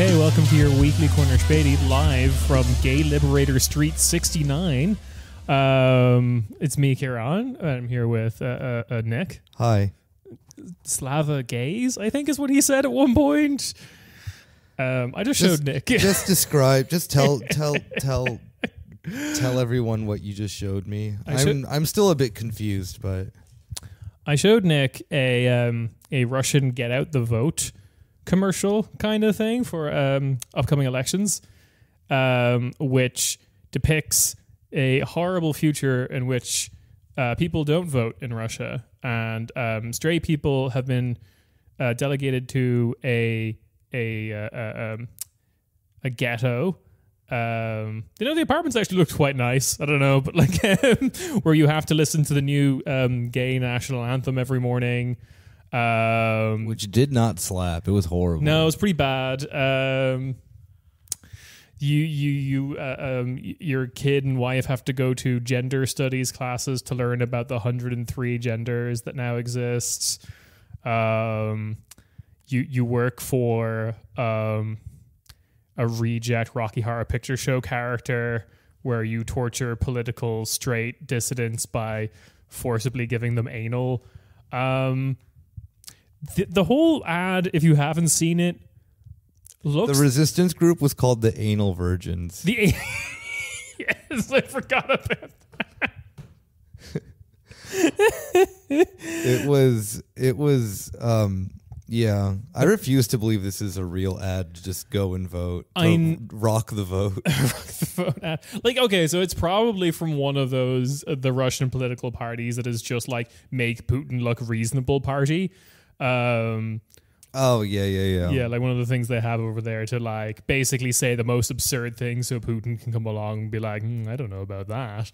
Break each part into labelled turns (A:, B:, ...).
A: Hey, welcome to your weekly corner Späti, live from Gay Liberator Street 69. It's me, Kieran. I'm here with Nick.
B: Hi.
A: Slava Gaze, I think is what he said at one point. I just showed Nick.
B: Just describe. Just tell everyone what you just showed me. I'm still a bit confused, but
A: I showed Nick a Russian "Get Out the Vote" commercial kind of thing for upcoming elections, which depicts a horrible future in which people don't vote in Russia, and straight people have been delegated to a ghetto. The apartments actually looked quite nice. I don't know, but like where you have to listen to the new gay national anthem every morning.
B: Which did not slap. It was horrible.
A: No, it was pretty bad. Your kid and wife have to go to gender studies classes to learn about the 103 genders that now exist. You work for a reject Rocky Horror Picture Show character where you torture political straight dissidents by forcibly giving them anal. The whole ad, if you haven't seen it, looks...
B: The resistance group was called the Anal Virgins.
A: Yes, I forgot about that.
B: It was yeah. I refuse to believe this is a real ad to just go and vote. Rock the vote.
A: Rock the vote ad. Like, okay, so it's probably from one of those, the Russian political parties that is just like, make Putin look reasonable party. Yeah,
B: like
A: one of the things they have over there to like basically say the most absurd thing so Putin can come along and be like, I don't know about that.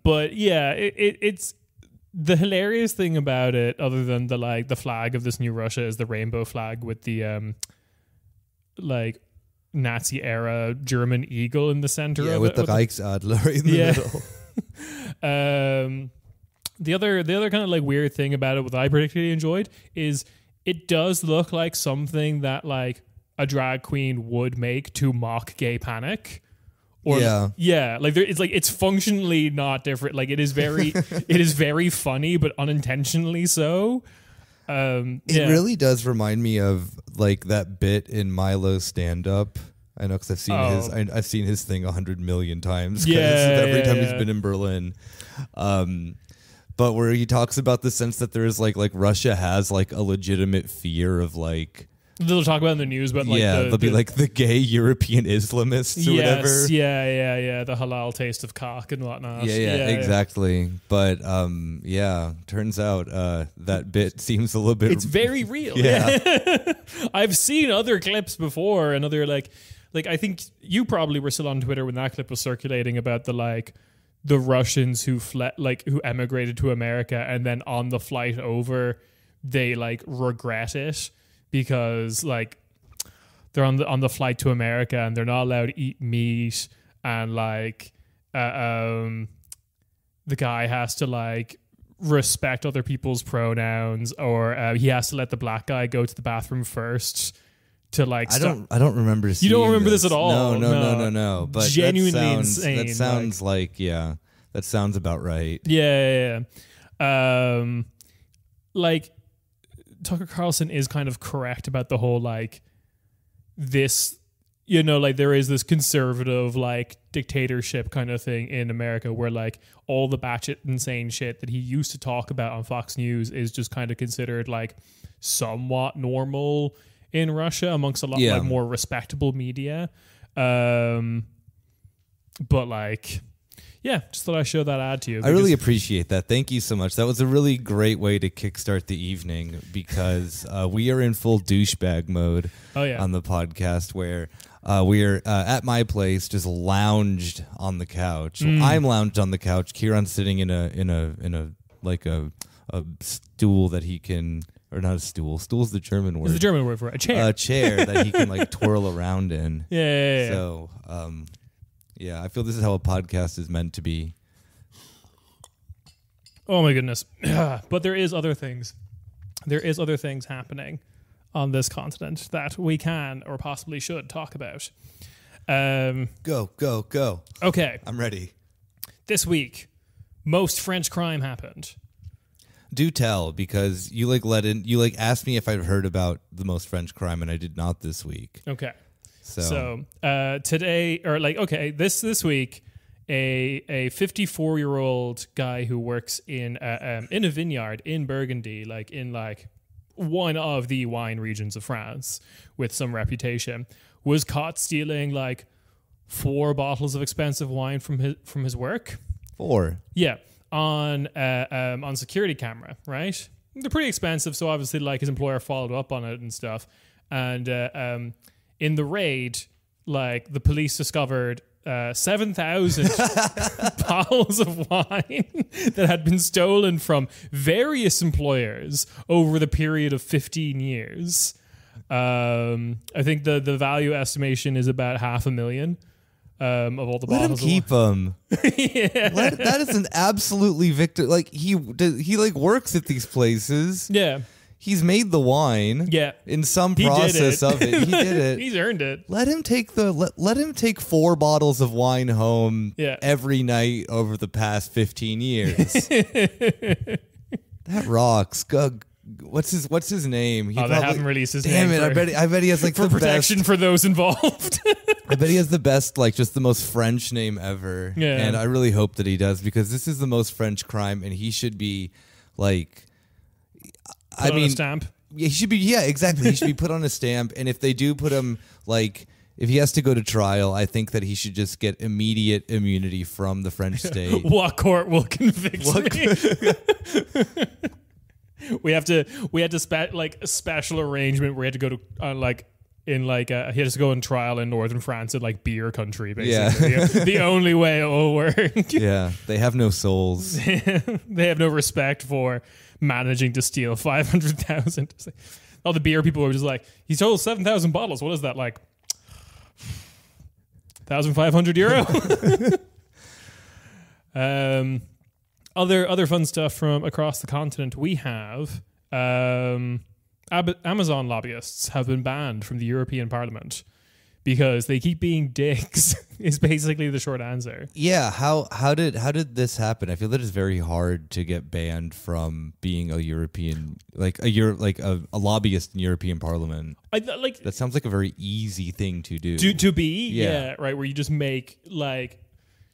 A: But yeah, it's the hilarious thing about it, other than the flag of this new Russia is the rainbow flag with the like Nazi era German eagle in the center of it.
B: With the Reichsadler right in the
A: middle. The other kind of like weird thing about it, what I particularly enjoyed, is it does look like something that like a drag queen would make to mock gay panic. Or it's functionally not different. Like it is very funny, but unintentionally so.
B: It really does remind me of like that bit in Milo's stand-up. I know because I've seen his thing 100 million times. Every time he's been in Berlin. But where he talks about the sense that there is like Russia has like a legitimate fear of like,
A: they'll talk about in the news, but like
B: they'll be like the gay European Islamists or whatever.
A: Yeah, the halal taste of cock and whatnot.
B: Yeah, exactly. But turns out that bit seems a little bit.
A: It's very real.
B: Yeah,
A: I've seen other clips before, and other like I think you probably were still on Twitter when that clip was circulating about the Russians who who emigrated to America, and then on the flight over, they like regret it because like they're on the flight to America and they're not allowed to eat meat, and like the guy has to like respect other people's pronouns, or he has to let the black guy go to the bathroom first. To like,
B: I don't remember.
A: You don't remember this at all?
B: No. But
A: genuinely insane.
B: That sounds that sounds about right.
A: Yeah. Like Tucker Carlson is kind of correct about the whole like this. Like there is this conservative like dictatorship kind of thing in America where like all the batshit insane shit that he used to talk about on Fox News is just kind of considered like somewhat normal in Russia amongst a lot like more respectable media. But like, just thought I'd show that ad to you.
B: I really appreciate that. Thank you so much. That was a really great way to kickstart the evening because we are in full douchebag mode on the podcast where we're at my place just lounged on the couch. I'm lounged on the couch. Kieran's sitting in a stool that he can... Or not a stool. Stool's the German word.
A: It's the German word for it. A chair.
B: A chair that he can like twirl around in.
A: Yeah.
B: So, I feel this is how a podcast is meant to be.
A: Oh my goodness. But there is other things. There is other things happening on this continent that we can or possibly should talk about.
B: Go.
A: Okay.
B: I'm ready.
A: This week, most French crime happened.
B: Do tell, because you asked me if I've heard about the most French crime, and I did not this week.
A: Okay.
B: So
A: today, or this week, a 54-year-old guy who works in a vineyard in Burgundy, one of the wine regions of France with some reputation, was caught stealing 4 bottles of expensive wine from his work.
B: 4.
A: Yeah, on security camera, right? They're pretty expensive, so obviously his employer followed up on it and stuff. And in the raid, the police discovered 7,000 bottles of wine that had been stolen from various employers over the period of 15 years. I think the value estimation is about $500,000 of all the bottles.
B: Let him keep them.
A: Yeah.
B: That is an absolutely victor. He works at these places.
A: Yeah.
B: He's made the wine.
A: Yeah.
B: In some process of it. He did it.
A: He's earned it.
B: Let him take 4 bottles of wine home every night over the past 15 years. That rocks. What's his name?
A: They haven't released his name.
B: Damn it! I bet he has
A: for
B: the
A: protection
B: best,
A: for those involved.
B: I bet he has the best, just the most French name ever.
A: Yeah.
B: And I really hope that he does, because this is the most French crime, and he should be
A: on a stamp.
B: He should be. Yeah, exactly. He should be put on a stamp, and if they do put him if he has to go to trial, I think that he should just get immediate immunity from the French state.
A: What court will convict me? We had to a special arrangement where he had to go to he had to go on trial in northern France in beer country, basically. Yeah. The only way it will work.
B: Yeah, they have no souls.
A: They have no respect for managing to steal 500,000. All the beer people were just he stole 7,000 bottles. What is that, 1,500 euro? Other fun stuff from across the continent. We have Amazon lobbyists have been banned from the European Parliament because they keep being dicks. Is basically the short answer.
B: Yeah, how did this happen? I feel that it's very hard to get banned from being a European a lobbyist in European Parliament. That sounds like a very easy thing to do.
A: To be, yeah, right, where you just make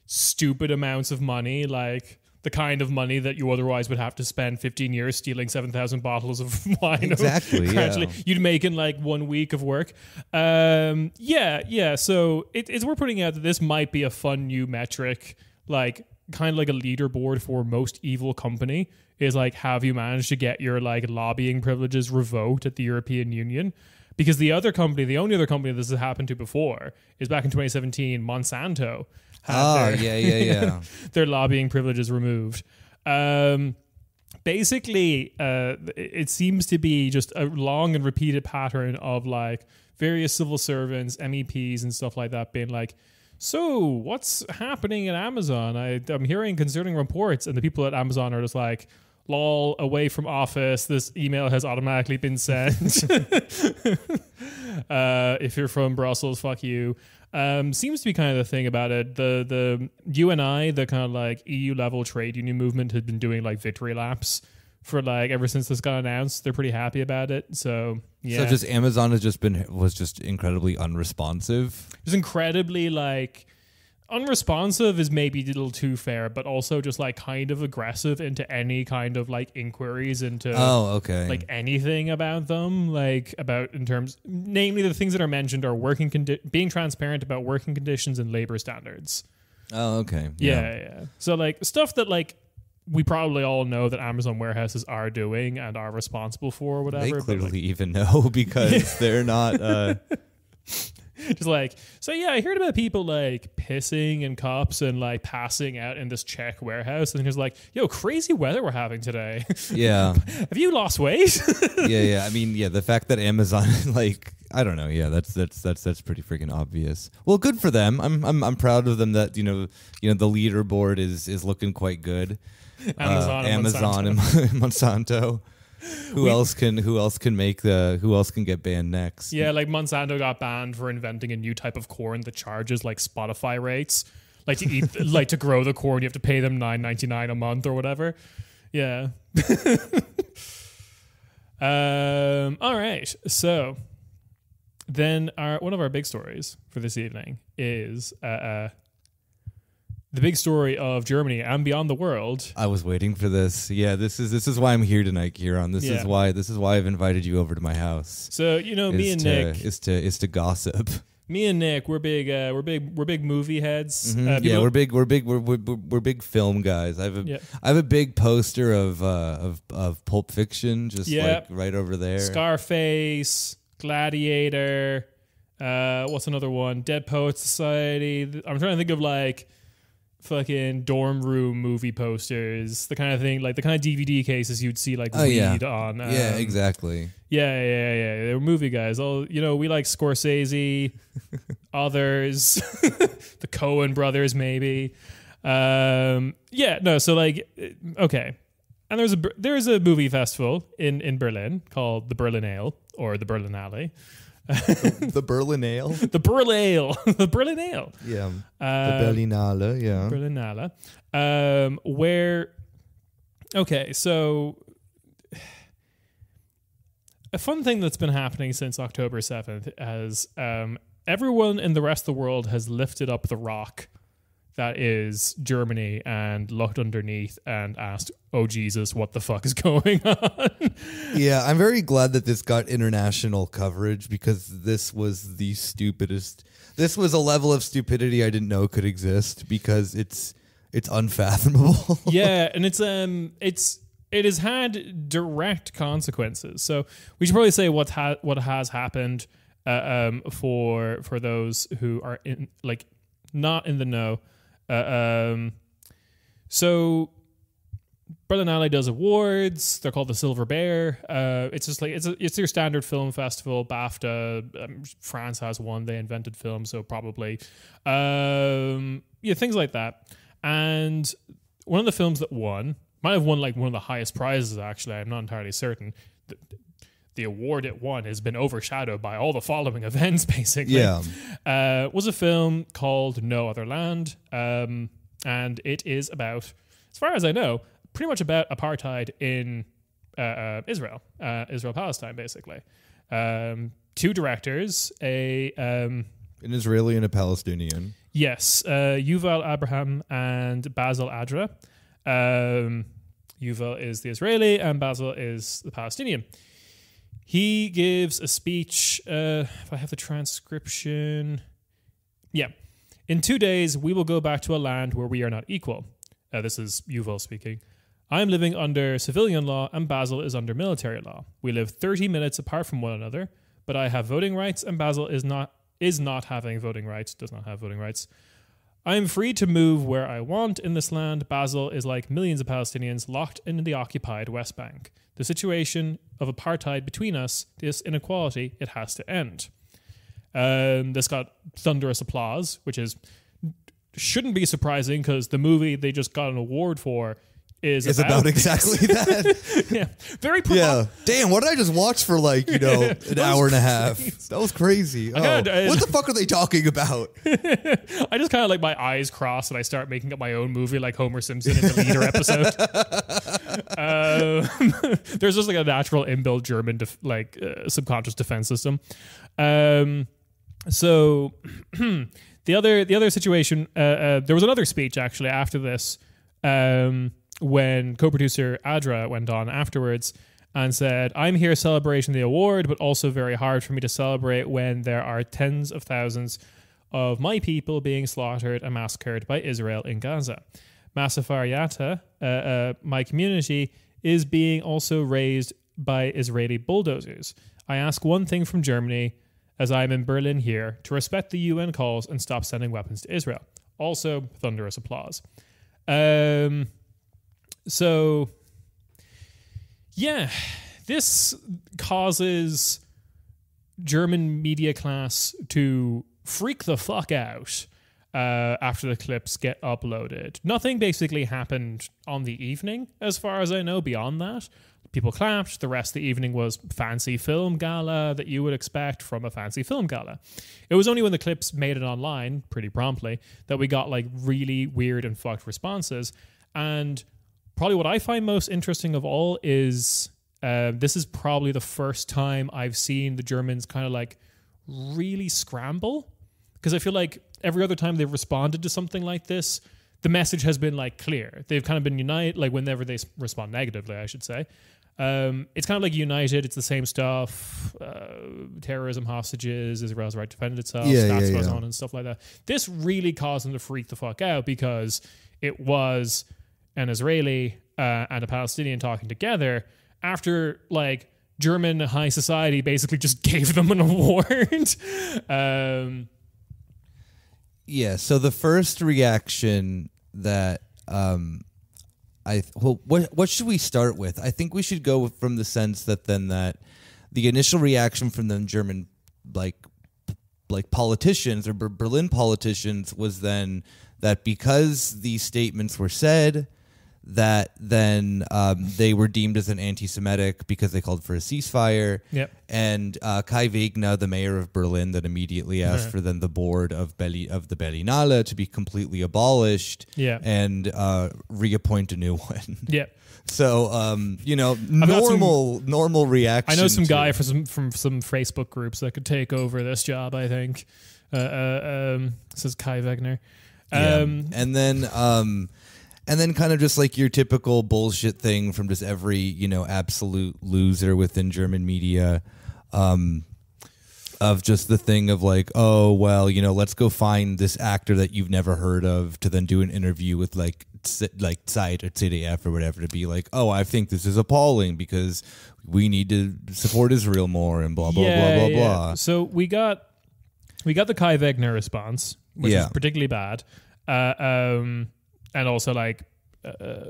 A: stupid amounts of money, the kind of money that you otherwise would have to spend 15 years stealing 7,000 bottles of wine.
B: Exactly, yeah.
A: You'd make in 1 week of work. Yeah. So we're putting out that this might be a fun new metric, kind of like a leaderboard for most evil company is have you managed to get your lobbying privileges revoked at the European Union? Because the only other company this has happened to before is back in 2017, Monsanto. Their lobbying privileges removed. Basically, it seems to be just a long and repeated pattern of various civil servants, MEPs, and stuff like that being so what's happening at Amazon? I'm hearing concerning reports, and the people at Amazon are just lol, away from office, this email has automatically been sent. If you're from Brussels, fuck you. Seems to be kind of the thing about it. The UNI, the kind of EU level trade union movement, has been doing victory laps for ever since this got announced. They're pretty happy about it. So yeah.
B: So just Amazon was just incredibly unresponsive.
A: Just incredibly unresponsive is maybe a little too fair, but also just kind of aggressive into any kind of inquiries into anything about them, namely the things that are mentioned are being transparent about working conditions and labor standards.
B: Oh, okay.
A: Yeah. So stuff that we probably all know that Amazon warehouses are doing and are responsible for or whatever.
B: They clearly even know because they're not
A: just so yeah, I heard about people pissing in cups and passing out in this Czech warehouse, and he's yo, crazy weather we're having today.
B: Yeah.
A: Have you lost weight?
B: Yeah. I mean, yeah, the fact that Amazon I don't know, yeah, that's pretty freaking obvious. Well, good for them. I'm proud of them that the leaderboard is looking quite good.
A: Amazon
B: and Monsanto. Who else can get banned next?
A: Yeah, like Monsanto got banned for inventing a new type of corn that charges like Spotify rates. Like to eat, like to grow the corn, you have to pay them $9.99 a month or whatever. Yeah. All right. So then one of our big stories for this evening is the big story of Germany and beyond the world.
B: I was waiting for this. Yeah, this is why I'm here tonight, Kieran. This is why I've invited you over to my house.
A: So me and Nick
B: is to gossip.
A: Me and Nick, we're big movie heads.
B: Mm-hmm. We're big film guys. I have a big poster of Pulp Fiction, just like right over there.
A: Scarface, Gladiator. What's another one? Dead Poets Society. I'm trying to think of like fucking dorm room movie posters, the kind of thing, like the kind of DVD cases you'd see like weed on.
B: Yeah, exactly.
A: Yeah. They were movie guys. All we like Scorsese, others, the Coen brothers, maybe. So like, okay. And there's a movie festival in Berlin called the Berlinale or the Berlinale.
B: The Berlinale?
A: The Berlinale.
B: Yeah. The Berlinale, yeah.
A: Berlinale. So a fun thing that's been happening since October 7th as everyone in the rest of the world has lifted up the rock that is Germany and looked underneath and asked, oh Jesus, what the fuck is going on?
B: Yeah, I'm very glad that this got international coverage because this was the stupidest. This was a level of stupidity I didn't know could exist because it's unfathomable.
A: Yeah, and it has had direct consequences. So we should probably say what has happened for those who are not in the know. So Berlinale does awards. They're called the Silver Bear. It's just like it's your standard film festival. BAFTA. France has one. They invented film, so probably things like that. And one of the films that might have won like one of the highest prizes. Actually, I'm not entirely certain. The award it won has been overshadowed by all the following events, basically.
B: Yeah.
A: Was a film called No Other Land. And it is about, as far as I know, pretty much about apartheid in Israel. Israel-Palestine, basically. Two directors, an
B: Israeli and a Palestinian.
A: Yes. Yuval Abraham and Basil Adra. Yuval is the Israeli and Basil is the Palestinian. He gives a speech, if I have the transcription. Yeah. In 2 days, we will go back to a land where we are not equal. This is Yuval speaking. I am living under civilian law and Basil is under military law. We live 30 minutes apart from one another, but I have voting rights and Basil does not have voting rights. I am free to move where I want in this land. Basil is like millions of Palestinians locked in the occupied West Bank. The situation of apartheid between us, this inequality, it has to end. This got thunderous applause, which shouldn't be surprising because the movie they just got an award for is
B: about exactly that.
A: Yeah, very
B: Damn, what did I just watch for an hour and a half? That was crazy. What the fuck are they talking about?
A: I just kind of my eyes cross and I start making up my own movie like Homer Simpson in the Leader episode. There's just a natural inbuilt German subconscious defense system. So the other situation, there was another speech actually after this. When co-producer Adra went on afterwards and said, I'm here celebrating the award, but also very hard for me to celebrate when there are tens of thousands of my people being slaughtered and massacred by Israel in Gaza. Masafariata, my community, is being also raised by Israeli bulldozers. I ask one thing from Germany, as I am in Berlin here, to respect the UN calls and stop sending weapons to Israel. Also, thunderous applause. So, yeah, this causes German media class to freak the fuck out after the clips get uploaded. Nothing basically happened on the evening, as far as I know, beyond that. People clapped. The rest of the evening was fancy film gala that you would expect from a fancy film gala. It was only when the clips made it online pretty promptly that we got like really weird and fucked responses. And probably what I find most interesting of all is this is probably the first time I've seen the Germans kind of like really scramble. Because I feel like every other time they've responded to something like this, the message has been like clear. They've kind of been united, like whenever they respond negatively, I should say. It's kind of like united. It's the same stuff. Terrorism, hostages, Israel's right to defend itself, stats goes on and stuff like that. This really caused them to freak the fuck out because it was an Israeli and a Palestinian talking together after like German high society basically just gave them an award.
B: So the first reaction that what should we start with? I think we should go from the sense that the initial reaction from the German like politicians or Berlin politicians was then that because these statements were said, that then they were deemed as an anti-Semitic because they called for a ceasefire.
A: Yep.
B: And Kai Wegner, the mayor of Berlin, that immediately asked for then the board of the Berlinale to be completely abolished and reappoint a new one.
A: Yeah.
B: So, normal reaction.
A: I know some guy from some Facebook groups that could take over this job, I think. Says Kai Wegner.
B: And then kind of just like your typical bullshit thing from just every, absolute loser within German media, of just the thing of like, oh, well, let's go find this actor that you've never heard of to then do an interview with like Zeit or ZDF or whatever to be like, oh, I think this is appalling because we need to support Israel more and blah, blah, blah, blah, blah.
A: So we got the Kai Wegner response, which is particularly bad. And also, like,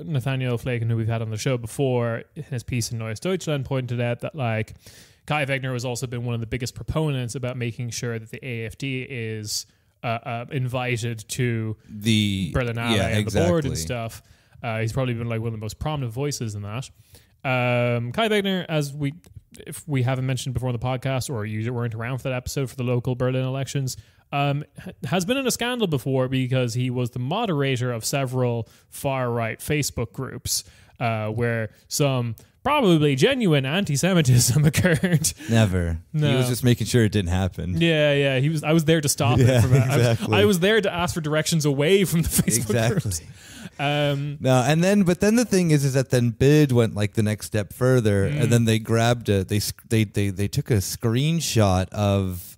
A: Nathaniel Flaken, who we've had on the show before, in his piece in Neues Deutschland, pointed out that, like, Kai Wegner has also been one of the biggest proponents about making sure that the AfD is invited to the Berlinale and the board and stuff. He's probably been, like, one of the most prominent voices in that. Kai Wegner, if we haven't mentioned before on the podcast, or you weren't around for that episode for the local Berlin elections, has been in a scandal before because he was the moderator of several far-right Facebook groups where some probably genuine anti-Semitism occurred.
B: Never. No. He was just making sure it didn't happen.
A: Yeah. I was there to stop it from that. Exactly. I was there to ask for directions away from the Facebook groups.
B: But then the thing is that then Bid went like the next step further, and then they grabbed they took a screenshot of,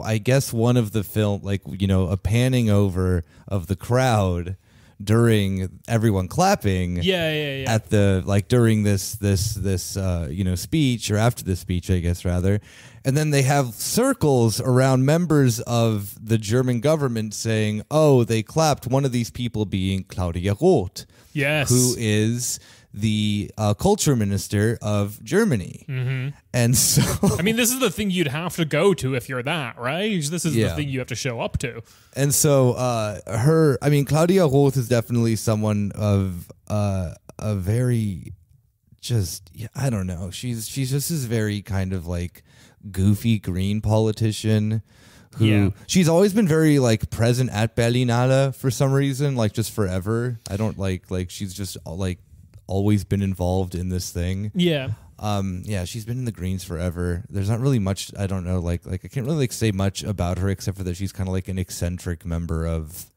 B: I guess, one of the film, like, a panning over of the crowd during everyone clapping. At the, like, during this speech, or after the speech, I guess, rather. And then they have circles around members of the German government saying, oh, they clapped, one of these people being Claudia Roth.
A: Yes.
B: Who is the culture minister of Germany. Mm-hmm. And so...
A: I mean, this is the thing you'd have to go to if you're that, right? This is the thing you have to show up to.
B: And so Claudia Roth is definitely someone of a very just, I don't know. She's just this very kind of like goofy green politician who she's always been very like present at Berlinale for some reason, like just forever. I don't like she's just like always been involved in this thing.
A: Yeah.
B: She's been in the Greens forever. There's not really much, I don't know, like I can't really like say much about her except for that she's kind of like an eccentric member of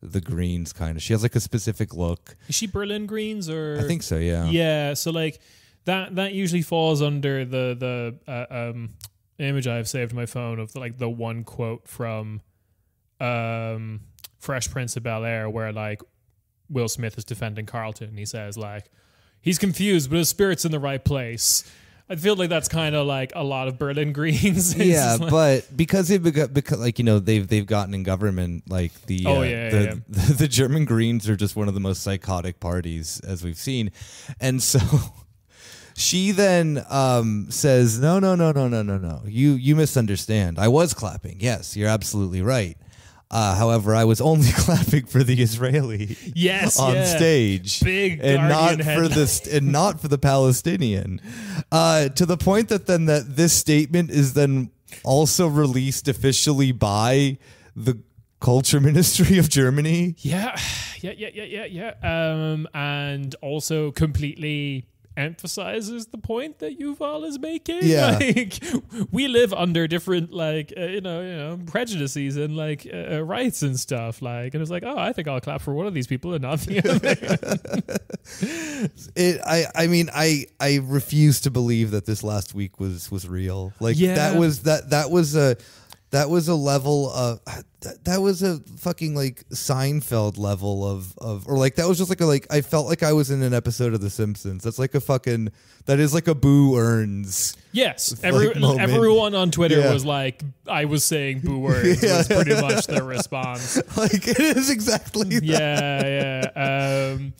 B: the Greens kind of. She has like a specific look.
A: Is she Berlin Greens or?
B: I think so, yeah.
A: Yeah, so like that usually falls under the image I've saved on my phone of the one quote from Fresh Prince of Bel-Air where like Will Smith is defending Carlton and he says like he's confused but his spirit's in the right place. I feel like that's kind of like a lot of Berlin Greens.
B: Yeah, but because like you know they've gotten in government, like the German Greens are just one of the most psychotic parties as we've seen, and so she then says no, you misunderstand. I was clapping. Yes, you're absolutely right. However, I was only clapping for the Israeli on stage,
A: big
B: and not
A: Guardian
B: not for the Palestinian. To the point that this statement is then also released officially by the Culture Ministry of Germany.
A: Yeah. And also completely emphasizes the point that Yuval is making.
B: Yeah.
A: Like, we live under different prejudices and rights and stuff. And it's like, oh, I think I'll clap for one of these people and not the
B: other. I refuse to believe that this last week was real. That was a level of that was a fucking Seinfeld level of that was just I felt like I was in an episode of The Simpsons. That's that is a Boo Earns.
A: Yes, everyone on Twitter was like, I was saying Boo Earns was pretty much their response.
B: It is exactly that.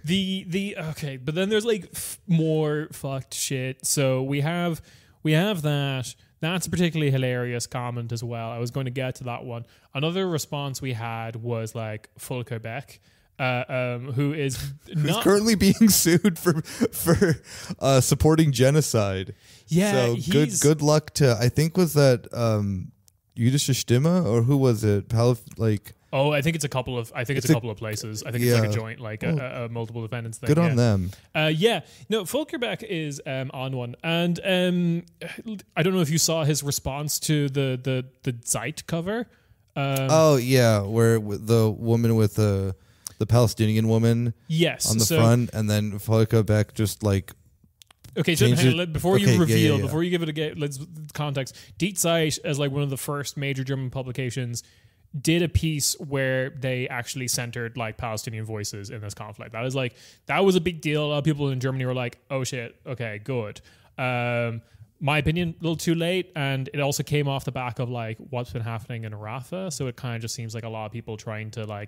A: Okay, but then there's more fucked shit. So we have that. That's a particularly hilarious comment as well. I was going to get to that one. Another response we had was Volker Beck, who's
B: currently being sued for supporting genocide.
A: Yeah,
B: so good luck to, I think, was that Jüdische Stimme, or who was it?
A: Oh, I think it's a couple of places. I think it's a joint, a multiple defendants thing.
B: Good on them.
A: No, Volker Beck is on one, and I don't know if you saw his response to the Zeit cover.
B: Where the woman with the Palestinian woman, on the front, and then Volker Beck just
A: Okay, so before you reveal, before you give it let's context. Die Zeit, as one of the first major German publications, did a piece where they actually centered Palestinian voices in this conflict. That was a big deal. A lot of people in Germany were like, oh shit, okay, good. My opinion, a little too late, and it also came off the back of what's been happening in Rafah, so it kind of just seems like a lot of people trying to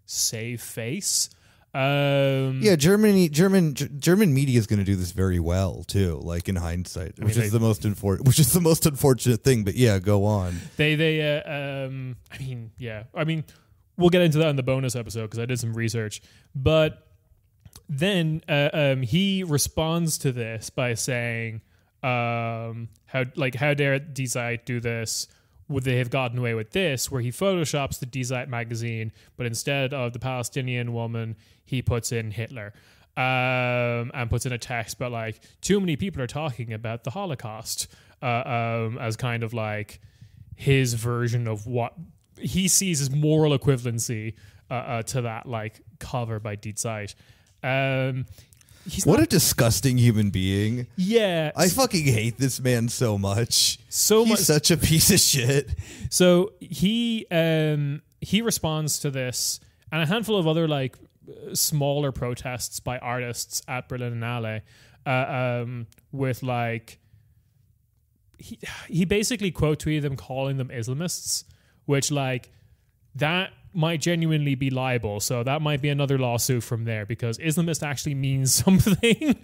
A: save face.
B: German media is going to do this very well too, in hindsight, which is the most unfortunate thing. But go on.
A: We'll get into that in the bonus episode because I did some research. But then he responds to this by saying, how dare Die Zeit do this? Would they have gotten away with this? Where he photoshops the Die Zeit magazine, but instead of the Palestinian woman, he puts in Hitler, and puts in a text about too many people are talking about the Holocaust, as kind of his version of what he sees as moral equivalency to that cover by Die Zeit.
B: What a disgusting human being.
A: Yeah.
B: I fucking hate this man so much. He's such a piece of shit.
A: So he responds to this and a handful of other smaller protests by artists at Berlinale, with he basically quote tweeted them calling them Islamists, which that might genuinely be libel, so that might be another lawsuit from there because Islamist actually means something.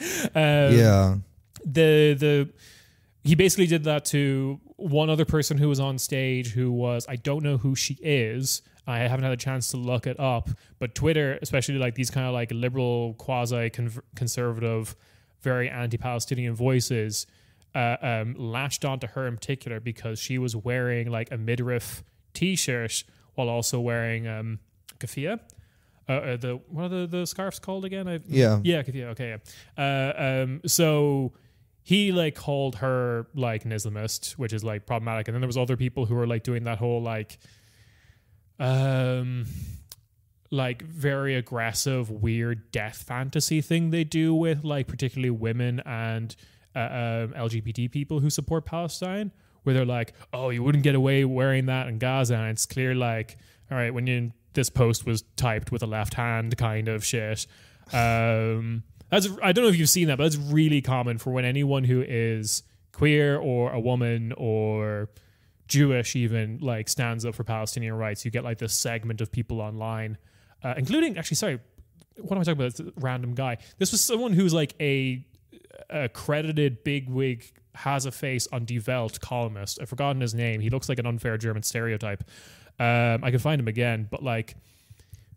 A: He basically did that to one other person who was on stage who was, I don't know who she is, I haven't had a chance to look it up, but Twitter, especially these kind of liberal, quasi-conservative, very anti-Palestinian voices, latched onto her in particular because she was wearing a midriff t-shirt while also wearing keffiyeh. What are the scarves called again? Keffiyeh. Okay, yeah. So he called her an Islamist, which is problematic. And then there was other people who were doing that whole very aggressive, weird death fantasy thing they do with particularly women and LGBT people who support Palestine, where they're oh, you wouldn't get away wearing that in Gaza, and it's clear all right, when this post was typed with a left hand kind of shit. I don't know if you've seen that, but that's really common for when anyone who is queer or a woman or Jewish even stands up for Palestinian rights. You get this segment of people online, including what am I talking about? It's a random guy. This was someone who's a credited bigwig, has a face on Die Welt columnist. I've forgotten his name. He looks like an unfair German stereotype. I could find him again, but like,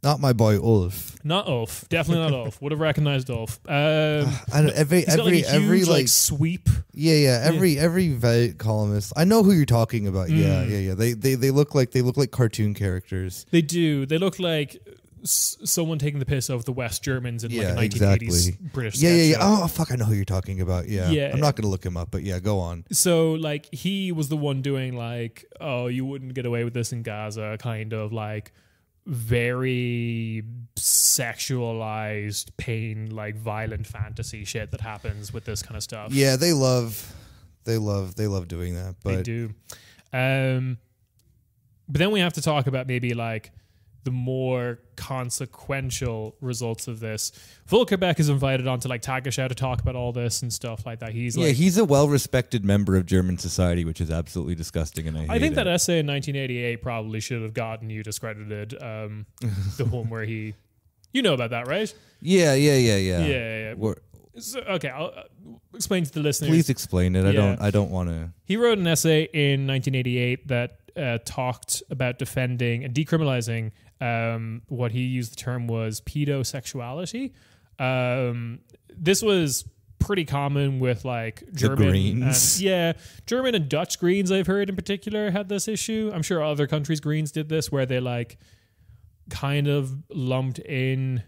B: not my boy Ulf.
A: Not Ulf. Definitely not Ulf. Would have recognized Ulf.
B: Every
A: like sweep.
B: Yeah. Every Vet columnist. I know who you're talking about. Yeah. They look like cartoon characters.
A: They do. They look like someone taking the piss of the West Germans in like a 1980s British sketch show.
B: Oh fuck, I know who you're talking about. Yeah. I'm not gonna look him up, but yeah, go on.
A: So like he was the one doing like, oh, you wouldn't get away with this in Gaza, kind of like very sexualized pain, like violent fantasy shit that happens with this kind of stuff.
B: Yeah, they love doing that. But
A: they do. But then we have to talk about maybe like the more consequential results of this. Volker Beck is invited on to like Tagesschau to talk about all this and stuff like that. He's a
B: well-respected member of German society, which is absolutely disgusting, and I think
A: that essay in 1988 probably should have gotten you discredited. The one where he, you know about that, right?
B: Yeah.
A: So, okay, I'll explain to the listeners.
B: Please explain it. Yeah. I don't want to.
A: He wrote an essay in 1988 that talked about defending and decriminalizing what he used the term was pedosexuality. This was pretty common with like German
B: Greens.
A: German and Dutch Greens, I've heard in particular, had this issue. I'm sure other countries' Greens did this, where they like kind of lumped in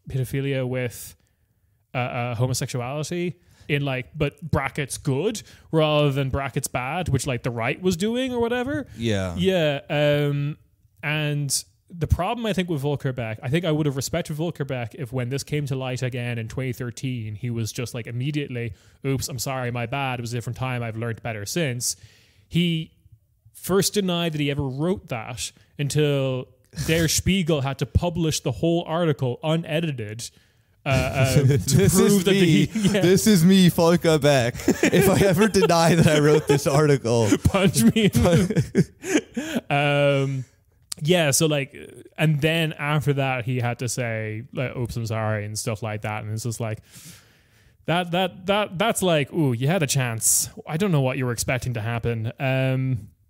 A: pedophilia with homosexuality in like, but brackets good rather than brackets bad, which like the right was doing or whatever. And the problem I think with Volker Beck, I think I would have respected Volker Beck if when this came to light again in 2013, he was just like immediately, oops, I'm sorry, my bad, it was a different time, I've learned better since. He first denied that he ever wrote that until Der Spiegel had to publish the whole article unedited
B: this is me, Volker Beck. If I ever deny that I wrote this article,
A: punch me. So like, and then after that, he had to say, like, "Oops, I'm sorry," and stuff like that. And it's just like that's like, ooh, you had a chance. I don't know what you were expecting to happen.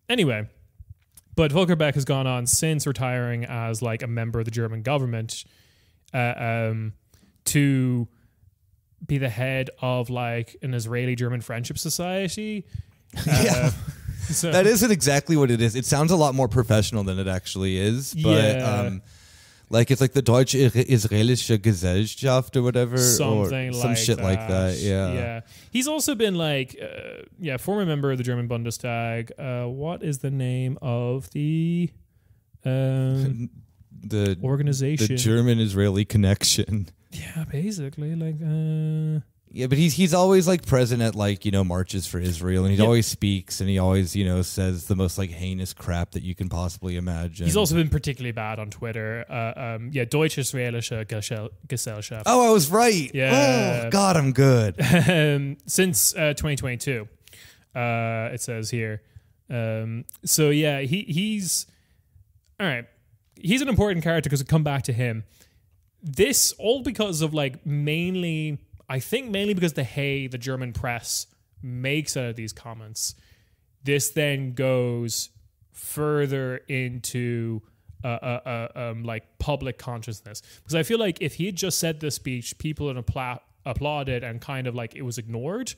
A: Anyway, but Volker Beck has gone on since retiring as like a member of the German government. To be the head of like an Israeli-German friendship society.
B: So that isn't exactly what it is. It sounds a lot more professional than it actually is. But like it's like the Deutsche Israelische Gesellschaft or whatever.
A: Something
B: or some shit like that.
A: Yeah. He's also been like, former member of the German Bundestag. What is the name of the organization?
B: The German-Israeli connection.
A: Yeah, basically, like.
B: Yeah, but he's always like present at like, you know, marches for Israel, and he always speaks, and he always, you know, says the most like heinous crap that you can possibly imagine.
A: He's also been particularly bad on Twitter. Deutsche Israelische Gesellschaft.
B: Oh, I was right.
A: Yeah.
B: Oh God, I'm good.
A: Since 2022, it says here. So yeah, he's all right. He's an important character because we come back to him. This all because of like mainly because the German press makes out of these comments. This then goes further into like public consciousness, because I feel like if he had just said this speech, people would applauded and kind of like it was ignored.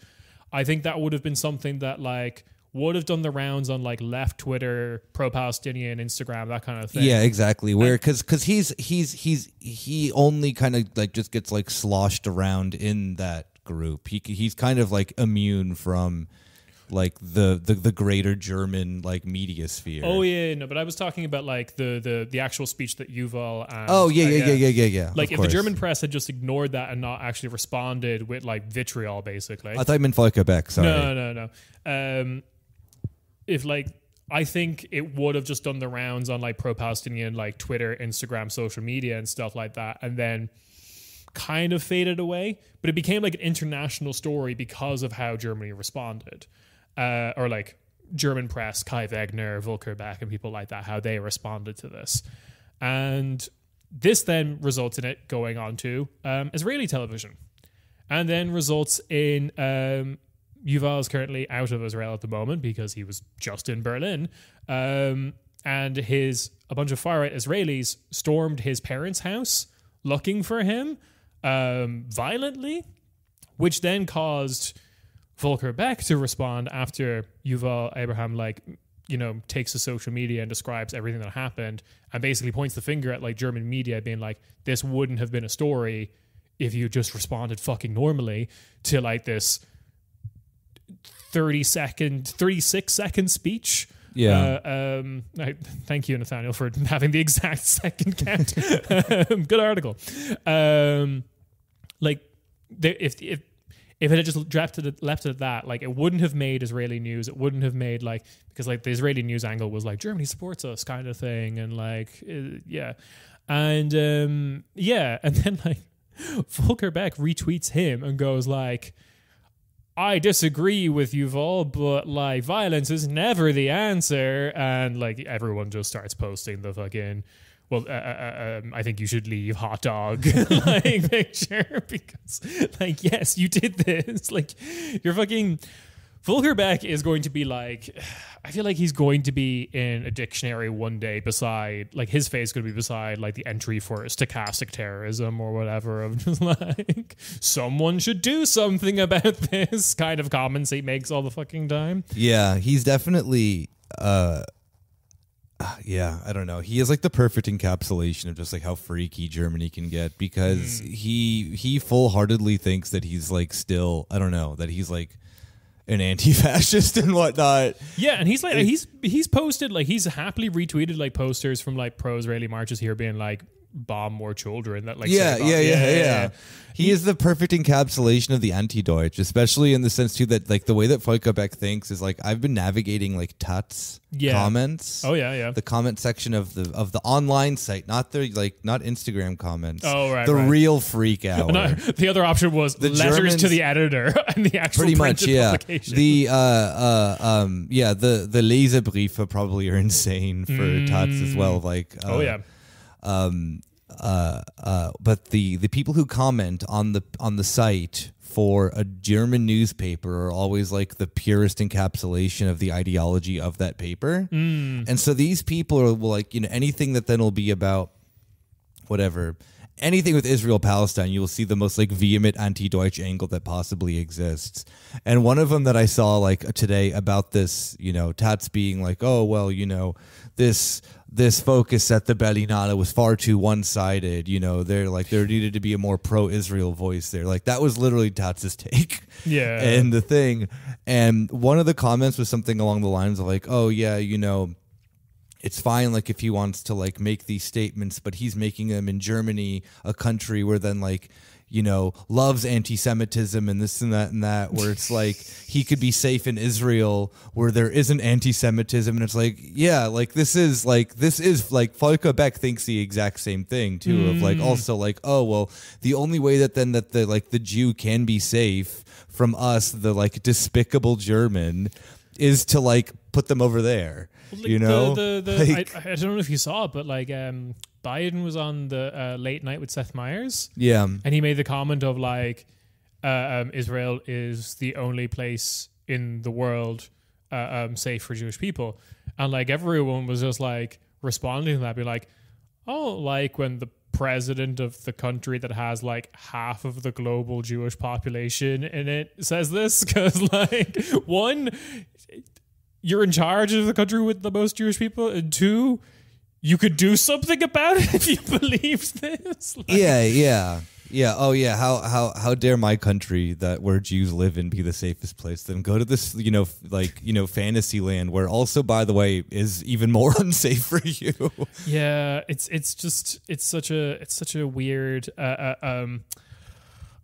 A: I think that would have been something that like would have done the rounds on like left Twitter, pro-Palestinian, Instagram, that kind of thing.
B: Yeah, exactly. Where because he only kind of like just gets like sloshed around in that group. He's kind of like immune from like the greater German like media sphere.
A: Oh yeah, no, but I was talking about like the actual speech that Yuval and
B: yeah.
A: Like if the German press had just ignored that and not actually responded with like vitriol, basically.
B: I thought you meant Volker Beck. Sorry.
A: No. If like I think it would have just done the rounds on like pro-Palestinian like Twitter, Instagram, social media and stuff like that, and then kind of faded away. But it became like an international story because of how Germany responded. Or like German press, Kai Wegner, Volker Beck, and people like that, how they responded to this. And this then results in it going on to Israeli television. And then results in Yuval is currently out of Israel at the moment because he was just in Berlin. And and a bunch of far-right Israelis stormed his parents' house looking for him violently, which then caused Volker Beck to respond after Yuval Abraham takes to social media and describes everything that happened and basically points the finger at like German media being like, this wouldn't have been a story if you just responded fucking normally to like this 36-second speech.
B: Yeah.
A: Thank you, Nathaniel, for having the exact second count. Good article. If it had just left it at that, like, it wouldn't have made Israeli news. It wouldn't have made because like the Israeli news angle was like Germany supports us kind of thing, and and then like Volker Beck retweets him and goes like, I disagree with Yuval, but like violence is never the answer, and like everyone just starts posting the fucking, I think you should leave hot dog like picture, because like, yes, you did this. Like, you're fucking Volker Beck is going to be like, I feel like he's going to be in a dictionary one day beside, like, his face is going to be beside like the entry for stochastic terrorism or whatever, of just like, someone should do something about this kind of comments he makes all the fucking time.
B: Yeah, he's definitely yeah, I don't know. He is like the perfect encapsulation of just like how freaky Germany can get, because he full-heartedly thinks that he's like still, I don't know, that he's like an anti-fascist and whatnot.
A: Yeah, and he's like, he's posted, like, he's happily retweeted like posters from like pro-Israeli marches here being like, bomb more children. That like,
B: yeah. He is the perfect encapsulation of the anti-Deutsch, especially in the sense too that like the way that Volker Beck thinks is like, I've been navigating like Taz comments.
A: Oh yeah.
B: The comment section of the online site, not Instagram comments.
A: Oh right.
B: The real freak hour.
A: No, the other option was the letters Germans, to the editor and the actual
B: pretty much, yeah.
A: publication.
B: The Leserbriefe probably are insane for Taz as well. Like but the people who comment on the site for a German newspaper are always like the purest encapsulation of the ideology of that paper. And so these people are like, you know, anything that then will be about whatever, anything with Israel, Palestine, you will see the most like vehement anti-Deutsch angle that possibly exists. And one of them that I saw like today about this, you know, Tats being like, oh, well, you know, this focus at the Berlinale was far too one-sided. You know, they're like, there needed to be a more pro-Israel voice there. Like, that was literally Tats's take.
A: Yeah.
B: And the thing. And one of the comments was something along the lines of like, oh, yeah, you know, it's fine, like, if he wants to, like, make these statements, but he's making them in Germany, a country where then, like, you know, loves anti-Semitism and this and that, where it's like he could be safe in Israel where there isn't anti-Semitism. And it's like, yeah, like this is like Volker Beck thinks the exact same thing too, of like, also like, oh, well, the only way that then that the Jew can be safe from us, the like despicable German, is to like put them over there.
A: Like
B: you know,
A: like, I don't know if you saw it, but like Biden was on the Late Night with Seth Meyers.
B: Yeah.
A: And he made the comment of like, Israel is the only place in the world safe for Jewish people. And like everyone was just like responding to that, be like, oh, like when the president of the country that has like half of the global Jewish population in it says this, because like, one, you're in charge of the country with the most Jewish people, and two, you could do something about it if you believed this. Like,
B: yeah. Oh yeah. How dare my country that where Jews live in be the safest place? Then go to this, you know, like, you know, fantasy land where also, by the way, is even more unsafe for you.
A: Yeah, it's such a weird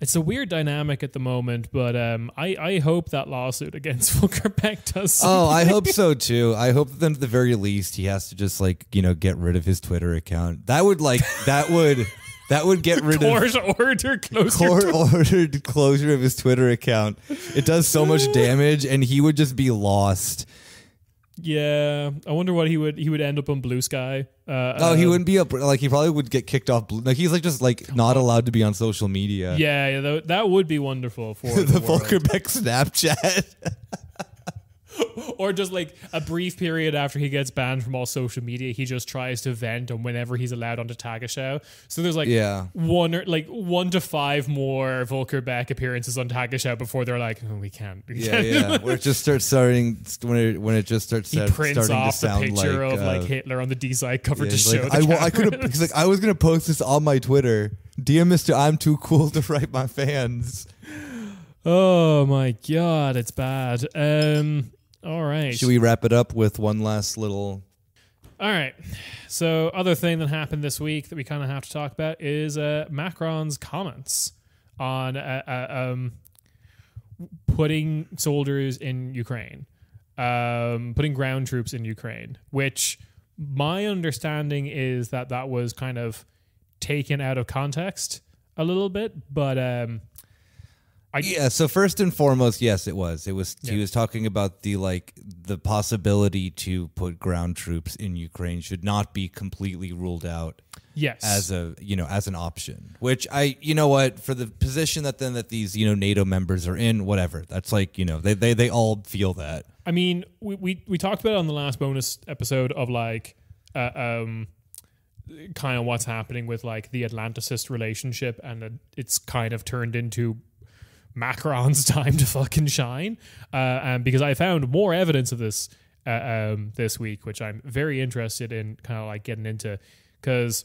A: it's a weird dynamic at the moment, but I hope that lawsuit against Volker Beck does something.
B: Oh, I hope so too. I hope that at the very least he has to just like, you know, get rid of his Twitter account. That would get rid of
A: court-ordered
B: closure of his Twitter account. It does so much damage, and he would just be lost.
A: Yeah, I wonder what he would end up on Blue Sky.
B: He wouldn't be up. Like, he probably would get kicked off. Like, he's like just like not allowed to be on social media.
A: Yeah, that would be wonderful for
B: the Volker Beck Snapchat.
A: Or just like a brief period after he gets banned from all social media, he just tries to vent on whenever he's allowed on to Tagesschau. So there's like 1 to 5 more Volker Beck appearances on Tagesschau before they're like, oh, we can't.
B: Where it just starts starting when it just starts.
A: He prints off the picture of like Hitler on the D side cover to show.
B: I could have. He's like, I was gonna post this on my Twitter. Dear Mr. I'm too cool to write my fans.
A: Oh my God, it's bad. All right.
B: Should we wrap it up with one last little...
A: All right. So other thing that happened this week that we kind of have to talk about is Macron's comments on putting soldiers in Ukraine, putting ground troops in Ukraine, which my understanding is that was kind of taken out of context a little bit, but...
B: So first and foremost, yes, it was. He was talking about the possibility to put ground troops in Ukraine should not be completely ruled out.
A: Yes.
B: As an option. Which for the position that these, NATO members are in, whatever. That's they all feel that.
A: I mean, we talked about it on the last bonus episode of kind of what's happening with the Atlanticist relationship, and it's kind of turned into Macron's time to fucking shine, because I found more evidence of this this week, which I'm very interested in kind of getting into, because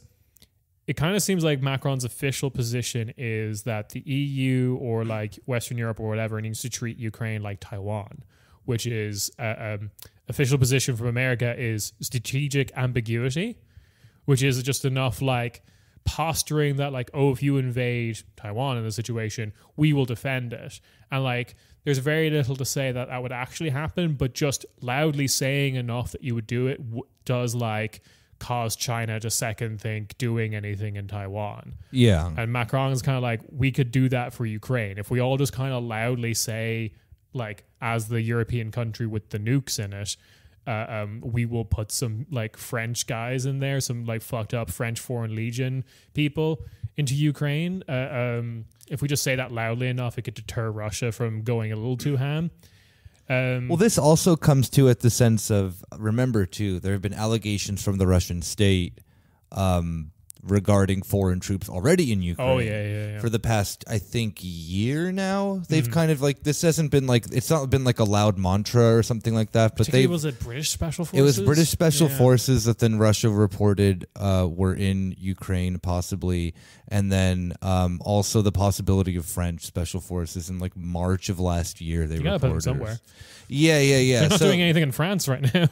A: it kind of seems like Macron's official position is that the EU or Western Europe or whatever needs to treat Ukraine like Taiwan, which is official position from America is strategic ambiguity, which is just enough posturing that if you invade Taiwan in this situation, we will defend it. And there's very little to say that would actually happen, but just loudly saying enough that you would do it does cause China to second think doing anything in Taiwan.
B: Yeah.
A: And Macron is kind of we could do that for Ukraine. If we all just kind of loudly say, as the European country with the nukes in it, we will put some French guys in there, some fucked up French Foreign Legion people into Ukraine. If we just say that loudly enough, it could deter Russia from going a little too ham.
B: Well, this also comes to it the sense of, remember too, there have been allegations from the Russian state regarding foreign troops already in Ukraine.
A: Oh, yeah.
B: For the past, I think, year now. They've kind of this hasn't been it's not been a loud mantra or something like that. But
A: was it British Special Forces?
B: It was British Special Forces that then Russia reported were in Ukraine possibly. And then also the possibility of French Special Forces in March of last year. They reported.
A: Put them somewhere.
B: Yeah.
A: They're not doing anything in France right now.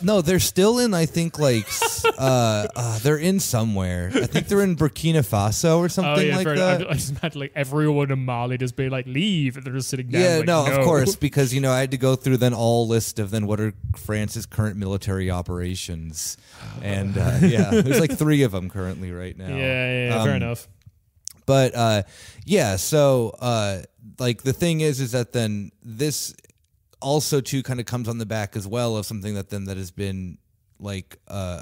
B: No, they're still in, I think, they're in somewhere. I think they're in Burkina Faso or something that.
A: I just imagine everyone in Mali just being leave, and they're just sitting down.
B: Yeah, no, of course, because I had to go through then all list of then what are France's current military operations, and there's 3 of them currently right now.
A: Yeah, fair enough.
B: But so the thing is that then this also too kind of comes on the back as well of something that has been I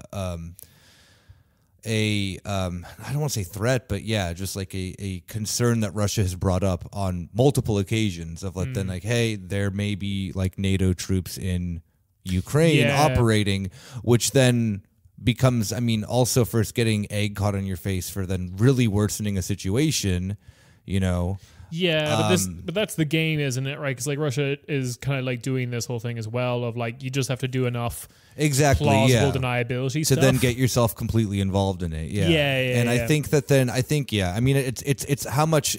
B: don't want to say threat, but just a concern that Russia has brought up on multiple occasions of hey, there may be NATO troops in Ukraine operating, which then becomes, also first getting egg caught on your face for then really worsening a situation,
A: Yeah, but that's the game, isn't it? Right? Because Russia is kind of doing this whole thing as well of you just have to do enough plausible deniability
B: to then get yourself completely involved in it. Yeah, and I think that then it's how much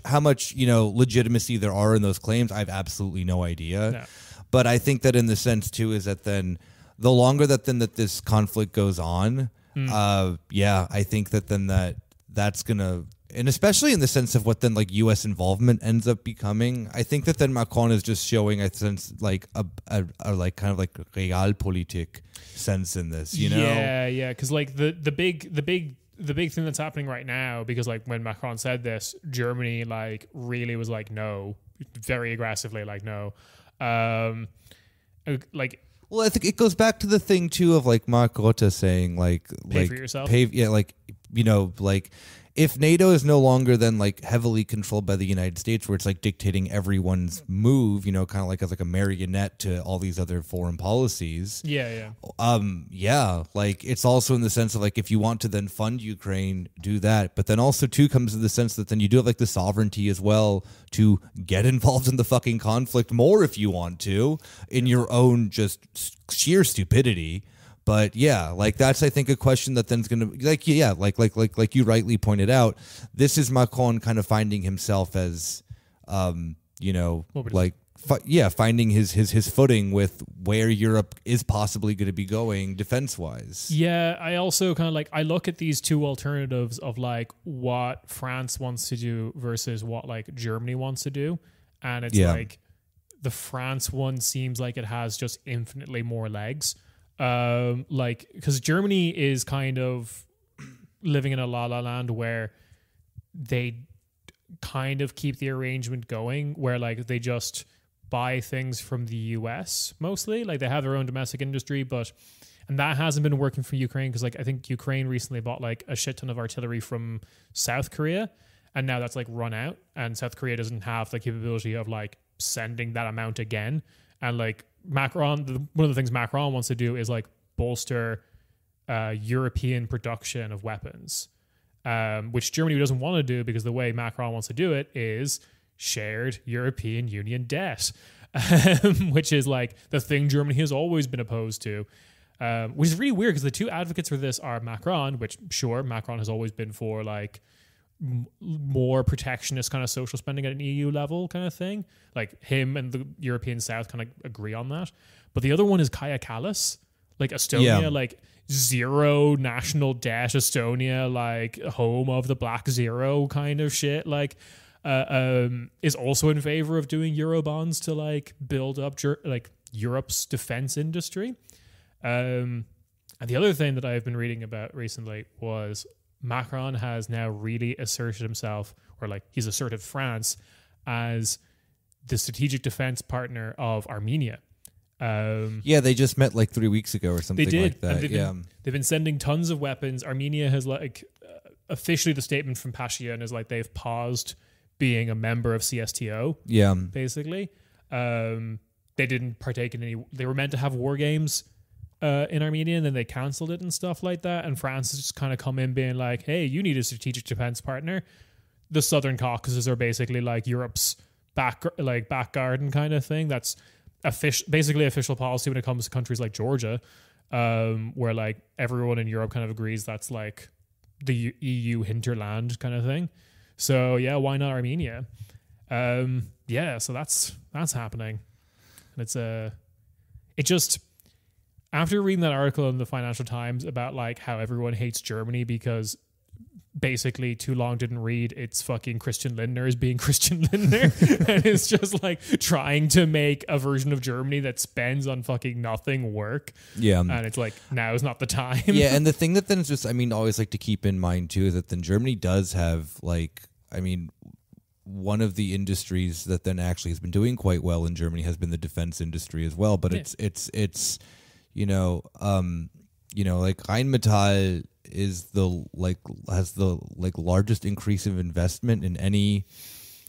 B: legitimacy there are in those claims. I have absolutely no idea.
A: No.
B: But I think that in the sense too is that then the longer that this conflict goes on, I think that that's gonna. And especially in the sense of what then U.S. involvement ends up becoming, I think that then Macron is just showing a sense a kind of realpolitik sense in this,
A: Yeah, because the big thing that's happening right now, because when Macron said this, Germany really was no, very aggressively no,
B: Well, I think it goes back to the thing too of Mark Rutte saying
A: pay for yourself.
B: if NATO is no longer then like heavily controlled by the United States, where it's like dictating everyone's move, you know, kind of like as like a marionette to all these other foreign policies.
A: Yeah.
B: Like it's also in the sense of like, if you want to then fund Ukraine, do that. But then also too comes in the sense that then you do have like the sovereignty as well to get involved in the fucking conflict more if you want to, in your own just sheer stupidity. But yeah, like that's, I think, a question that then's going to like you rightly pointed out. This is Macron kind of finding himself as, finding his footing with where Europe is possibly going to be going defense wise.
A: Yeah, I also kind of like, I look at these two alternatives of like what France wants to do versus what like Germany wants to do, and it's like the France one seems like it has just infinitely more legs. Like, because Germany is kind of living in a la la land where they kind of keep the arrangement going, where like they just buy things from the US mostly. Like they have their own domestic industry, and that hasn't been working for Ukraine, because like I think Ukraine recently bought like a shit ton of artillery from South Korea, and now that's like run out, and South Korea doesn't have the capability of like sending that amount again. And like Macron, one of the things Macron wants to do is like bolster European production of weapons, which Germany doesn't want to do, because the way Macron wants to do it is shared European Union debt, which is like the thing Germany has always been opposed to, which is really weird, because the two advocates for this are Macron, which sure, Macron has always been for like more protectionist kind of social spending at an EU level kind of thing. Like him and the European South kind of agree on that. But the other one is Kaja Kallas, like Estonia, like zero national debt Estonia, like home of the black zero kind of shit, like is also in favor of doing Eurobonds to like build up like Europe's defense industry. And the other thing that I've been reading about recently was Macron has now really asserted himself, or like he's asserted France as the strategic defense partner of Armenia.
B: They just met like 3 weeks ago or something like that.
A: They've been sending tons of weapons. Armenia has like officially, the statement from Pashinyan is like they've paused being a member of CSTO. Yeah, basically, they didn't partake in any. They were meant to have war games in Armenia, and then they cancelled it and stuff like that. And France has just kind of come in being like, hey, you need a strategic defense partner. The Southern Caucasus are basically like Europe's back garden kind of thing. That's basically official policy when it comes to countries like Georgia, where like everyone in Europe kind of agrees that's like the EU hinterland kind of thing. So yeah, why not Armenia? So that's happening. And after reading that article in the Financial Times about like how everyone hates Germany because basically too long didn't read, it's fucking Christian Lindner is being Christian Lindner and it's just like trying to make a version of Germany that spends on fucking nothing work. Yeah. And it's like, now is not the time.
B: Yeah. And the thing that then is just, always like to keep in mind too, is that then Germany does have like, one of the industries that then actually has been doing quite well in Germany has been the defense industry as well. But it's like Rheinmetall is has the largest increase of investment in any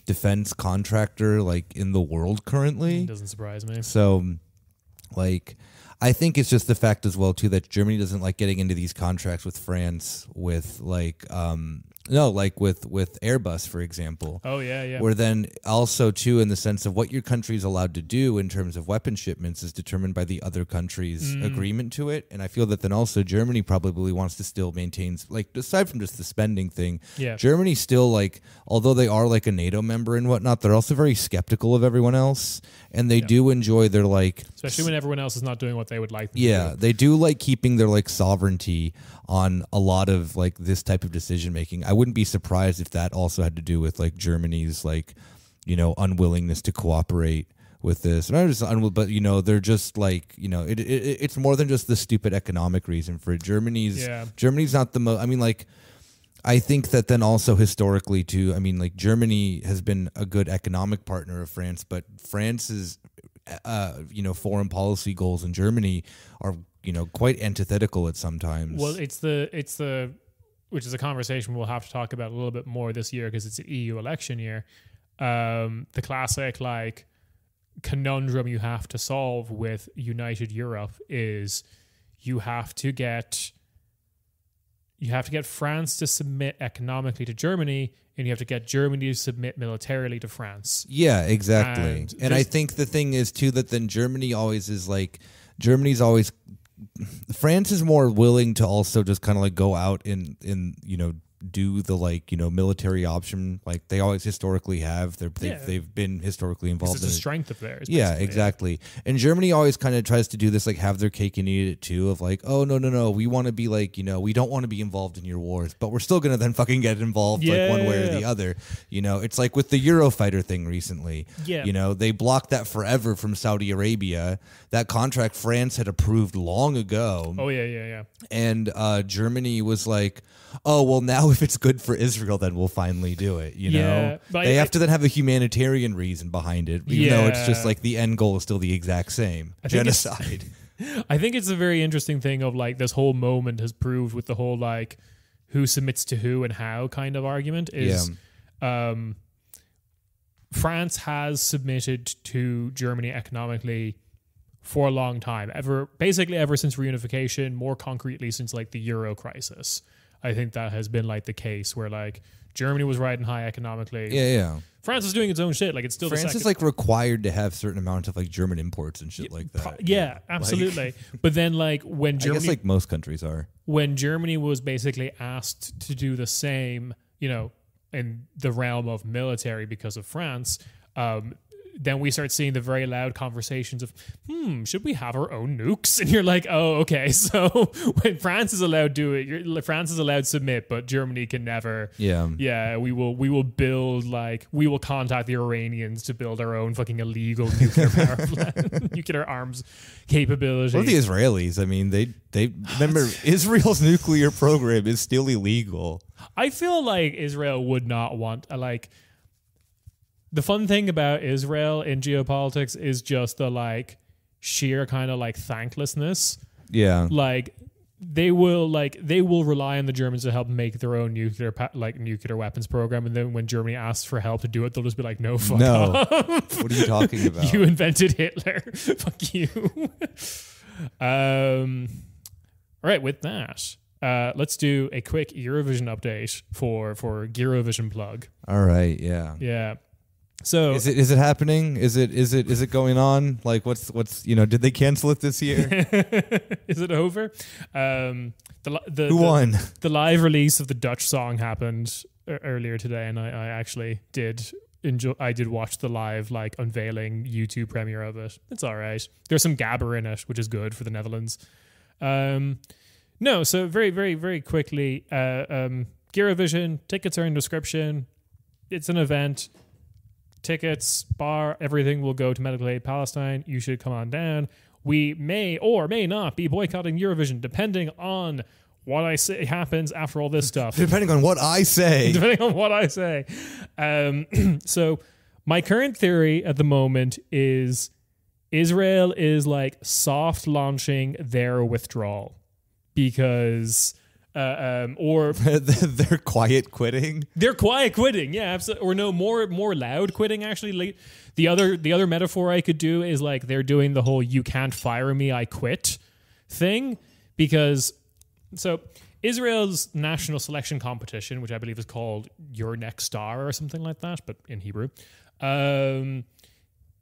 B: defense contractor like in the world currently.
A: It doesn't surprise me.
B: So like I think it's just the fact as well too that Germany doesn't like getting into these contracts with France with like with Airbus, for example.
A: Oh, yeah.
B: Where then also, too, in the sense of what your country is allowed to do in terms of weapon shipments is determined by the other country's agreement to it. And I feel that then also Germany probably wants to still maintain, like, aside from just the spending thing, Germany still, like, although they are like a NATO member and whatnot, they're also very skeptical of everyone else. And they do enjoy their, like...
A: Especially when everyone else is not doing what they would like them to do.
B: They do like keeping their, like, sovereignty on a lot of, like, this type of decision-making. I wouldn't be surprised if that also had to do with, like, Germany's, like, unwillingness to cooperate with this. And I'm just but, they're just, like, it's more than just the stupid economic reason for it. Germany's not the most... I think that then also historically too, Germany has been a good economic partner of France, but France's, foreign policy goals in Germany are, quite antithetical at sometimes.
A: Well, it's the which is a conversation we'll have to talk about a little bit more this year because it's an EU election year. The classic like conundrum you have to solve with United Europe is you have to get France to submit economically to Germany, and you have to get Germany to submit militarily to France.
B: Yeah, exactly. And I think the thing is too that then Germany's always France is more willing to also just kind of like go out and do the like military option like they always historically have. They've been historically involved.
A: It's a strength of theirs.
B: Yeah, exactly. And Germany always kind of tries to do this like have their cake and eat it too. Of like, oh no, we want to be like we don't want to be involved in your wars, but we're still gonna then fucking get involved like one way or the other. It's like with the Eurofighter thing recently.
A: Yeah.
B: They blocked that forever from Saudi Arabia. That contract France had approved long ago.
A: Oh yeah.
B: And Germany was like, oh well, now if it's good for Israel, then we'll finally do it. They have to then have a humanitarian reason behind it, even though it's just like the end goal is still the exact same: genocide.
A: I think it's a very interesting thing of like this whole moment has proved with the whole like who submits to who and how kind of argument is. France has submitted to Germany economically for a long time, ever since reunification, more concretely since like the Euro crisis. I think that has been like the case where like Germany was riding high economically.
B: Yeah.
A: France is doing its own shit. Like it's still
B: France is like required to have certain amount of like German imports and shit like that.
A: Yeah, absolutely. But then like when Germany,
B: I guess like most countries are.
A: When Germany was basically asked to do the same, in the realm of military because of France, then we start seeing the very loud conversations of, should we have our own nukes? And you're like, oh, okay. So when France is allowed to do it, France is allowed to submit, but Germany can never. Yeah. We will build we will contact the Iranians to build our own fucking illegal nuclear power plant, nuclear arms capability.
B: Or the Israelis. I mean, they remember Israel's nuclear program is still illegal.
A: I feel like Israel would not want the fun thing about Israel in geopolitics is just the sheer kind of thanklessness.
B: Yeah.
A: They will rely on the Germans to help make their own nuclear weapons program, and then when Germany asks for help to do it, they'll just be like, "No, fuck off.
B: What are you talking about?
A: You invented Hitler. Fuck you." All right, with that, let's do a quick Eurovision update for Eurovision plug.
B: All right. Yeah.
A: Yeah. So
B: is it happening? Is it going on? Like what's did they cancel it this year?
A: Is it over?
B: Who won?
A: The live release of the Dutch song happened earlier today, and I actually did enjoy. I did watch the live unveiling YouTube premiere of it. It's all right. There's some gabber in it, which is good for the Netherlands. No, so very, very, very quickly, Eurovision tickets are in description. It's an event. Tickets, bar, everything will go to Medical Aid Palestine. You should come on down. We may or may not be boycotting Eurovision, depending on what I say happens after all this stuff.
B: Depending on what I say.
A: So my current theory at the moment is Israel is soft launching their withdrawal because... or
B: they're quiet quitting.
A: They're quiet quitting, yeah, absolutely. Or no, more loud quitting. Actually, the other metaphor I could do is they're doing the whole "you can't fire me, I quit" thing. Because Israel's national selection competition, which I believe is called Your Next Star or something like that, but in Hebrew,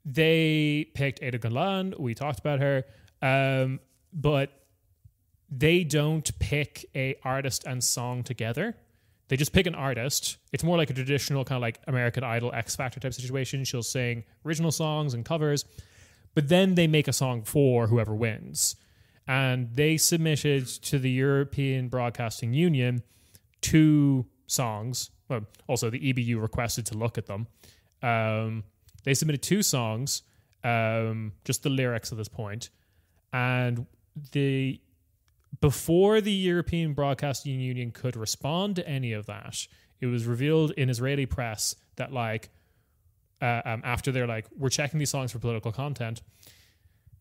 A: they picked Ada Golan. We talked about her, but they don't pick a artist and song together. They just pick an artist. It's more like a traditional kind of American Idol X Factor type situation. She'll sing original songs and covers, but then they make a song for whoever wins. And they submitted to the European Broadcasting Union 2 songs. Well, also the EBU requested to look at them. They submitted 2 songs, just the lyrics at this point. And before the European Broadcasting Union could respond to any of that, it was revealed in Israeli press that after they're we're checking these songs for political content,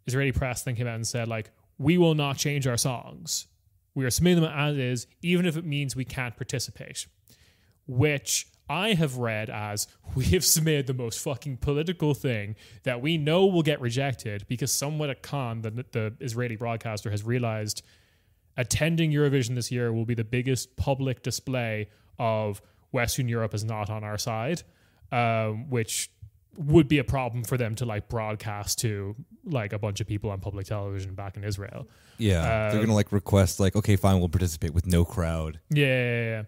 A: Israeli press then came out and said we will not change our songs We are submitting them as is, even if it means we can't participate. Which I have read as, we have submitted the most fucking political thing that we know will get rejected because someone at Cannes, the Israeli broadcaster, has realized attending Eurovision this year will be the biggest public display of Western Europe is not on our side, which would be a problem for them to like broadcast to like a bunch of people on public television back in Israel.
B: Yeah, they're gonna like request like, okay, fine, we'll participate with no crowd.
A: Yeah.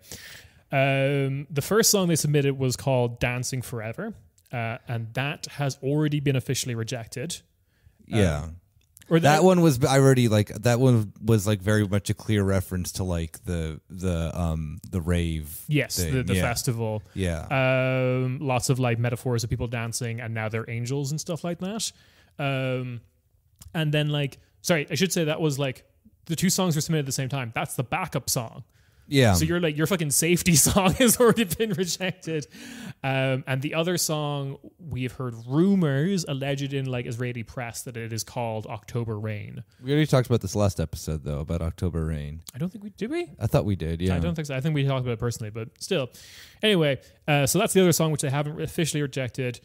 A: The first song they submitted was called "Dancing Forever," and that has already been officially rejected.
B: Or that one was like very much a clear reference to like the rave.
A: Yes,
B: thing.
A: the festival.
B: Yeah.
A: Lots of like metaphors of people dancing and now they're angels and stuff like that. And then like, sorry, I should say that was like the two songs were submitted at the same time. That's the backup song.
B: Yeah.
A: So you're like, your fucking safety song has already been rejected. And the other song, we've heard rumors alleged in like Israeli press that it is called October Rain.
B: We already talked about this last episode though, about October Rain.
A: I don't think did we?
B: I thought we did, yeah.
A: I don't think so. I think we talked about it personally, but still. Anyway, so that's the other song which they haven't officially rejected.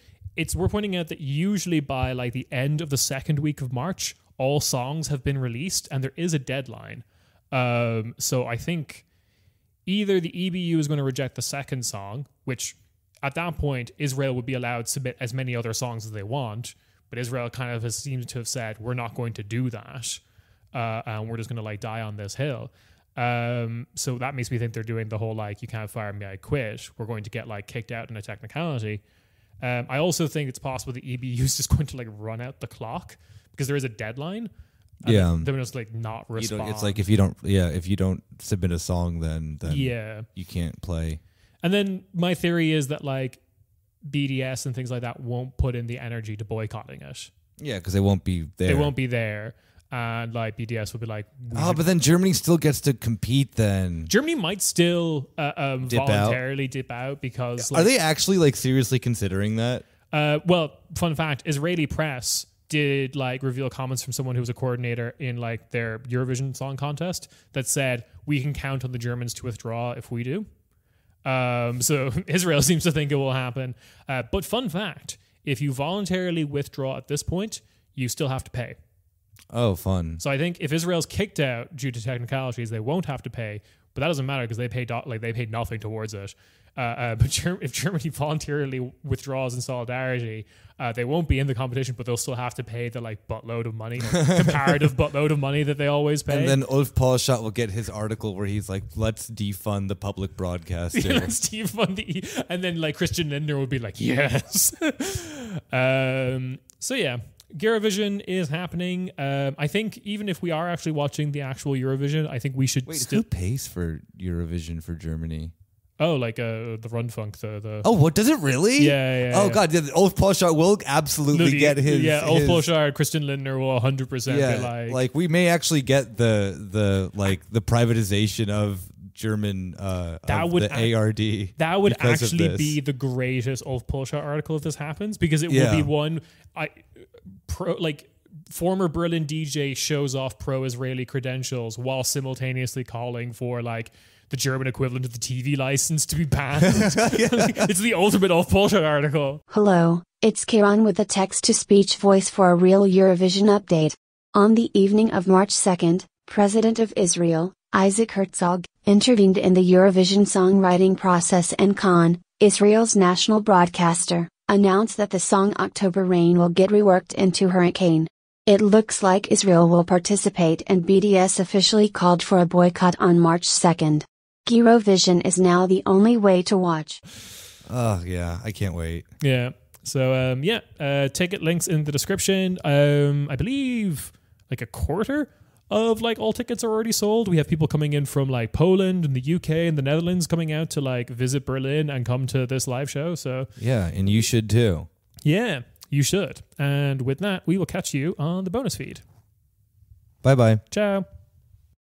A: We're pointing out that usually by like the end of the second week of March, all songs have been released and there is a deadline. So I think either the EBU is going to reject the second song, which at that point, Israel would be allowed to submit as many other songs as they want. But Israel kind of seems to have said, we're not going to do that. And we're just going to like die on this hill. So that makes me think they're doing the whole like, you can't fire me, I quit. We're going to get like kicked out in a technicality. I also think it's possible the EBU is just going to like run out the clock because there is a deadline.
B: Yeah,
A: they're just like not respond.
B: It's like if you don't submit a song, then you can't play.
A: And then my theory is that like BDS and things like that won't put in the energy to boycotting it.
B: Yeah, because they won't be there.
A: They won't be there, and like BDS will be like,
B: but then Germany still gets to compete. Then
A: Germany might still voluntarily dip out because
B: are they actually like seriously considering that?
A: Well, fun fact: Israeli press did like reveal comments from someone who was a coordinator in like their Eurovision Song Contest that said we can count on the Germans to withdraw if we do. So Israel seems to think it will happen. But fun fact, if you voluntarily withdraw at this point, you still have to pay.
B: Oh, fun.
A: So I think if Israel's kicked out due to technicalities, they won't have to pay, but that doesn't matter because they paid nothing towards it. But if Germany voluntarily withdraws in solidarity, they won't be in the competition, but they'll still have to pay the like buttload of money, comparative buttload of money that they always pay.
B: And then Ulf Paulschat will get his article where he's like, "Let's defund the public broadcaster."
A: Yeah, let's defund and then like Christian Lindner would be like, "Yes." So yeah. Eurovision is happening. I think even if we are actually watching the actual Eurovision, I think we should
B: who pays for Eurovision for Germany?
A: Oh, like the Rundfunk, the
B: Oh, what does it really?
A: Yeah.
B: Oh God, Ulf Paulschat will absolutely get his.
A: Yeah, Ulf Paulschat, Christian Lindner will 100% be
B: like we may actually get the privatization of German ARD.
A: That would actually be the greatest Ulf Paulschat article if this happens, because it will be one former Berlin DJ shows off pro-Israeli credentials while simultaneously calling for like the German equivalent of the TV license to be banned. It's the ultimate Ulf Paulschat article.
C: Hello, it's Kieran with a text-to-speech voice for a real Eurovision update. On the evening of March 2nd, President of Israel, Isaac Herzog, intervened in the Eurovision songwriting process and Cannes, Israel's national broadcaster, announced that the song October Rain will get reworked into Hurricane. It looks like Israel will participate and BDS officially called for a boycott on March 2nd. Eurovision is now the only way to watch.
B: Oh, yeah, I can't wait.
A: Yeah. So, ticket links in the description. I believe like a quarter of like all tickets are already sold. We have people coming in from like Poland and the UK and the Netherlands coming out to like visit Berlin and come to this live show. So
B: yeah, and you should too.
A: Yeah, you should. And with that, we will catch you on the bonus feed.
B: Bye-bye.
A: Ciao.